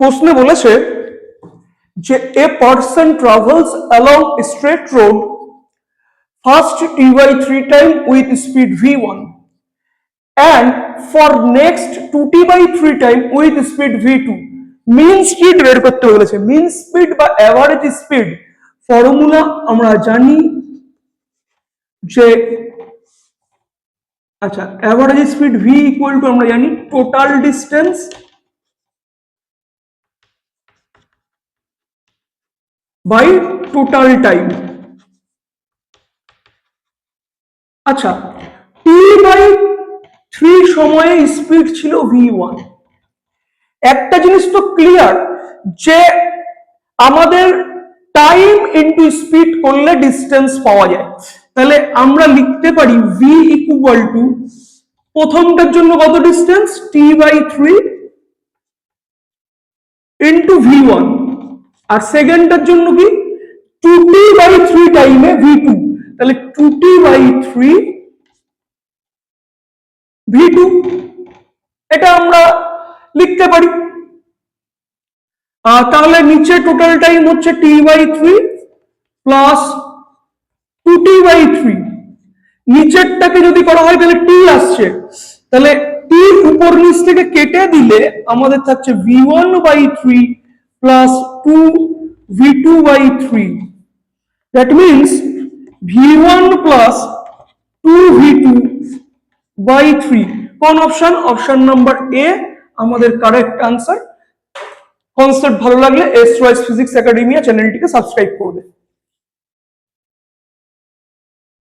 প্রশ্নে বলেছে যে a person travels along straight road first t/3 time with speed v1 and for next 2t/3 time with speed v2 mean speed বের করতে বলেছে। mean speed বা average speed formula আমরা জানি যে আচ্ছা average speed v equal to আমরা জানি total distance by total time. আচ্ছা t/3 সময়ে স্পিড ছিল v1। একটা জিনিস তো ক্লিয়ার যে আমাদের টাইম ইনটু স্পিড করলে ডিস্টেন্স পাওয়া যায়, তাহলে আমরা লিখতে পারি v ইকুয়াল টু প্রথমটার জন্য কত ডিস্টেন্স t/3 ইনটু v1 আর সেকেন্ডটার জন্য কি 2t/3 টাইমে v2, তাহলে 2t/3 v2 এটা আমরা লিখতে পারি। তাহলে নিচে টোটাল টাইম হচ্ছে t/3 প্লাস 2t/3, নিচেরটাকে যদি করা হয় তাহলে t আসছে, তাহলে t উপর নিচ থেকে কেটে দিলে আমাদের থাকছে v1/3 plus 2v2/3, that means v1 plus 2v2/3। কোন অপশন? অপশন নাম্বার এ আমাদের কারেক্ট আনসার। কনসেপ্ট ভালো লাগলে এস ওয়াইস ফিজিক্স একাডেমিয়া চ্যানেলটিকে সাবস্ক্রাইব করবে।